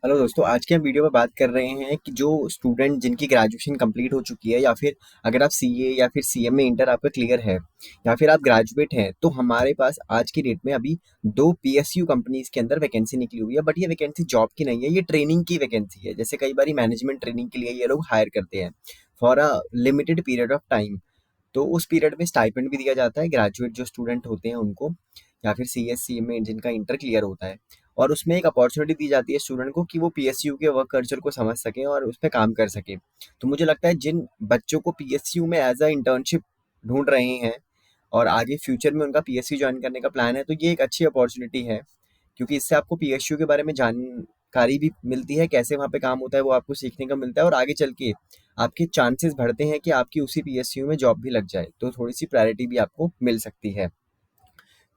Hello दोस्तों, आज के हम वीडियो में बात कर रहे हैं कि जो स्टूडेंट जिनकी ग्रेजुएशन कंप्लीट हो चुकी है या फिर अगर आप सीए या फिर सीएम में इंटर आपका क्लियर है या फिर आप ग्रेजुएट हैं, तो हमारे पास आज की डेट में अभी दो पीएसयू कंपनीज के अंदर वैकेंसी निकली हुई है। बट ये वैकेंसी जॉब की नहीं है, ये ट्रेनिंग की वैकेंसी है। जैसे कई बार मैनेजमेंट ट्रेनिंग के लिए ये लोग हायर करते हैं for a limited period of time. तो उस पीरियड में स्टाइपेंड भी दिया जाता है ग्रेजुएट जो स्टूडेंट होते हैं उनको, या फिर सीएससी में जिनका इंटर क्लियर होता है। और उसमें एक अपॉर्चुनिटी दी जाती है स्टूडेंट को कि वो पीएसयू के वर्क कल्चर को समझ सकें और उस पर काम कर सकें। तो मुझे लगता है जिन बच्चों को पीएसयू में एज अ इंटर्नशिप ढूंढ रहे हैं और आगे फ्यूचर में उनका पीएसयू ज्वाइन करने का प्लान है, तो ये एक अच्छी अपॉर्चुनिटी है, क्योंकि इससे आपको पीएसयू के बारे में जानकारी भी मिलती है, कैसे वहाँ पे काम होता है वो आपको सीखने का मिलता है, और आगे चल के आपके चांसेस बढ़ते हैं कि आपकी उसी पीएसयू में जॉब भी लग जाए, तो थोड़ी सी प्रायोरिटी भी आपको मिल सकती है।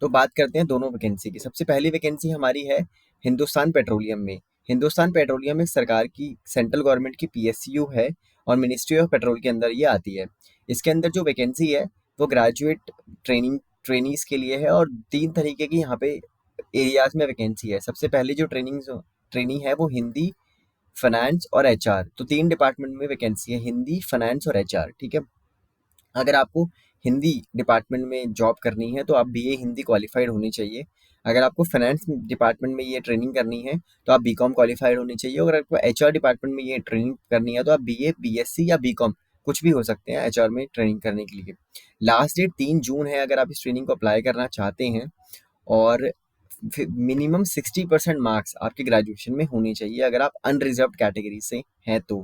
तो बात करते हैं दोनों वैकेंसी की। सबसे पहली वैकेंसी हमारी है हिंदुस्तान पेट्रोलियम में। हिंदुस्तान पेट्रोलियम एक सरकार की सेंट्रल गवर्नमेंट की पीएसयू है और मिनिस्ट्री ऑफ पेट्रोल के अंदर ये आती है। इसके अंदर जो वैकेंसी है वो ग्रेजुएट ट्रेनीज के लिए है, और तीन तरीके की यहाँ पे एरियाज में वैकेंसी है। सबसे पहली जो ट्रेनिंग है वो हिंदी, फाइनेंस और एचआर, तो तीन डिपार्टमेंट में वैकेंसी है, हिंदी, फाइनेंस और एचआर। ठीक है। अगर आपको हिंदी डिपार्टमेंट में जॉब करनी है तो आप बीए हिंदी क्वालिफाइड होनी चाहिए। अगर आपको फाइनेंस डिपार्टमेंट में ये ट्रेनिंग करनी है तो आप बीकॉम क्वालिफाइड होनी चाहिए। अगर आपको एचआर डिपार्टमेंट में ये ट्रेनिंग करनी है तो आप बीए, बीएससी या बीकॉम कुछ भी हो सकते हैं एचआर में ट्रेनिंग करने के लिए। लास्ट डेट 3 जून है अगर आप इस ट्रेनिंग को अप्लाई करना चाहते हैं। और मिनिमम 60% मार्क्स आपके ग्रेजुएशन में होनी चाहिए अगर आप अनरिजर्व कैटेगरी से हैं तो।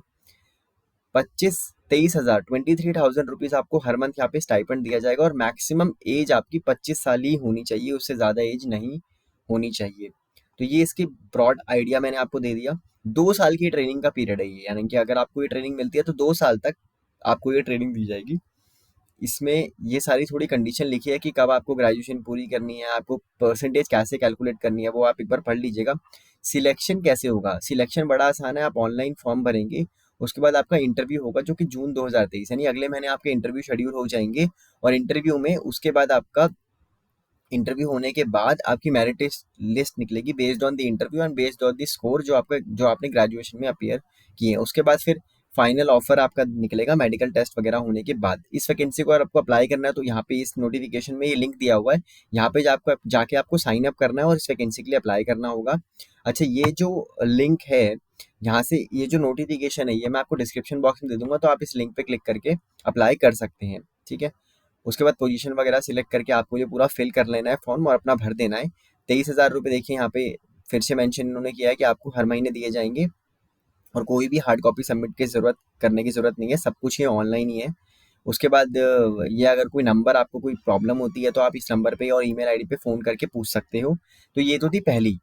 23,000 23,000 रुपीज आपको हर मंथ यहाँ पे स्टाइपेंड दिया जाएगा, और मैक्सिमम एज आपकी 25 साल ही होनी चाहिए, उससे ज़्यादा एज नहीं होनी चाहिए। तो ये इसकी ब्रॉड आइडिया मैंने आपको दे दिया। 2 साल की ट्रेनिंग का पीरियड है ये, यानी कि अगर आपको ये ट्रेनिंग मिलती है तो 2 साल तक आपको ये ट्रेनिंग दी जाएगी। इसमें ये सारी थोड़ी कंडीशन लिखी है कि कब आपको ग्रेजुएशन पूरी करनी है, आपको परसेंटेज कैसे कैलकुलेट करनी है, वो आप एक बार पढ़ लीजिएगा। सिलेक्शन कैसे होगा, सिलेक्शन बड़ा आसान है, आप ऑनलाइन फॉर्म भरेंगे, उसके बाद आपका इंटरव्यू होगा जो कि जून 2023 यानी अगले महीने आपके इंटरव्यू शेड्यूल हो जाएंगे। और इंटरव्यू में उसके बाद आपका इंटरव्यू होने के बाद आपकी मेरिट लिस्ट निकलेगी based on the interview and based on the score जो आपने ग्रेजुएशन में अपीयर किए हैं। उसके बाद फिर फाइनल ऑफर आपका निकलेगा मेडिकल टेस्ट वगैरह होने के बाद। इस वैकेंसी को अगर आपको अप्लाई करना है तो यहाँ पे इस नोटिफिकेशन में ये लिंक दिया हुआ है, यहाँ पे जाके आपको साइन अप करना है और इस वैकेंसी के लिए अप्लाई करना होगा। अच्छा, ये जो लिंक है, यहाँ से ये जो नोटिफिकेशन है ये मैं आपको डिस्क्रिप्शन बॉक्स में दे दूंगा, तो आप इस लिंक पे क्लिक करके अप्लाई कर सकते हैं। ठीक है। उसके बाद पोजीशन वगैरह सिलेक्ट करके आपको ये पूरा फिल कर लेना है फॉर्म और अपना भर देना है। 23,000 रुपये देखिए यहाँ पे फिर से मेंशन इन्होंने किया है कि आपको हर महीने दिए जाएंगे, और कोई भी हार्ड कॉपी सबमिट की जरूरत करने की जरूरत नहीं है, सब कुछ ये ऑनलाइन ही है। उसके बाद ये अगर कोई नंबर आपको कोई प्रॉब्लम होती है तो आप इस नंबर पे और ईमेल आईडी पे फ़ोन करके पूछ सकते हो। तो ये तो थी पहली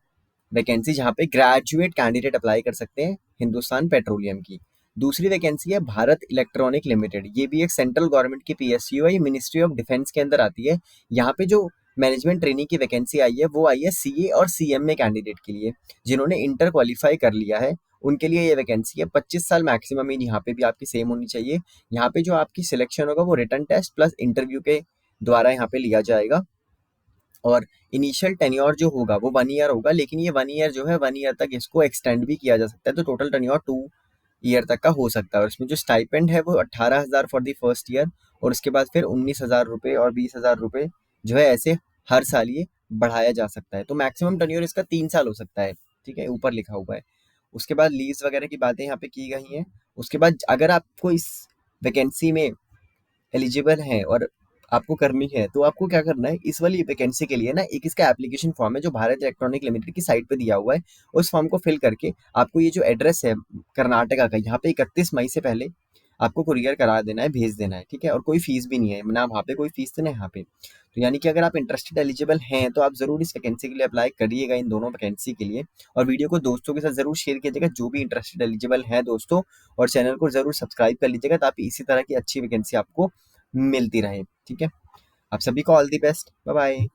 वैकेंसी जहाँ पे ग्रेजुएट कैंडिडेट अप्लाई कर सकते हैं हिंदुस्तान पेट्रोलियम की। दूसरी वैकेंसी है भारत इलेक्ट्रॉनिक लिमिटेड। ये भी एक सेंट्रल गवर्नमेंट की पीएसयू है, ये मिनिस्ट्री ऑफ डिफेंस के अंदर आती है। यहाँ पे जो मैनेजमेंट ट्रेनिंग की वैकेंसी आई है वो आई है सीए और सीएम में कैंडिडेट के लिए, जिन्होंने इंटर क्वालिफाई कर लिया है उनके लिए ये वैकेंसी है। 25 साल मैक्सिमम एज यहाँ पे भी आपकी सेम होनी चाहिए। यहाँ पे जो आपकी सिलेक्शन होगा वो रिटन टेस्ट प्लस इंटरव्यू के द्वारा यहाँ पे लिया जाएगा। और इनिशियल टेन्योर जो होगा वो 1 ईयर होगा, लेकिन ये 1 ईयर जो है 1 ईयर तक इसको एक्सटेंड भी किया जा सकता है, तो टोटल टेन्योर 2 ईयर तक का हो सकता है। और इसमें जो स्टाइपेंड है वो 18,000 फॉर द फर्स्ट ईयर, और उसके बाद फिर 19,000 रुपये और 20,000 रुपये जो है ऐसे हर साल ये बढ़ाया जा सकता है। तो मैक्सिमम टेन्योर इसका 3 साल हो सकता है। ठीक है, ऊपर लिखा हुआ है। उसके बाद लीव्स वगैरह की बातें यहाँ पे की गई हैं। उसके बाद अगर आपको इस वैकेंसी में एलिजिबल हैं और आपको करनी है तो आपको क्या करना है, इस वाली वैकेंसी के लिए ना एक इसका एप्लीकेशन फॉर्म है जो भारत इलेक्ट्रॉनिक लिमिटेड की साइट पे दिया हुआ है। उस फॉर्म को फिल करके आपको ये जो एड्रेस है कर्नाटका का, यहाँ पे 31 मई से पहले आपको कुरियर करा देना है, भेज देना है। ठीक है। और कोई फीस भी नहीं है ना वहाँ पे, कोई फीस तो नहीं यहाँ पे। तो यानी कि अगर आप इंटरेस्टेड एलिजिबल हैं तो आप जरूर इस वैकेंसी के लिए अप्लाई करिएगा, इन दोनों वैकेंसी के लिए। और वीडियो को दोस्तों के साथ जरूर शेयर कीजिएगा जो भी इंटरेस्टेड एलिजिबल हैं दोस्तों। और चैनल को जरूर सब्सक्राइब कर लीजिएगा ताकि इसी तरह की अच्छी वैकेंसी आपको मिलती रहे। ठीक है। आप सभी को all the best. Bye bye.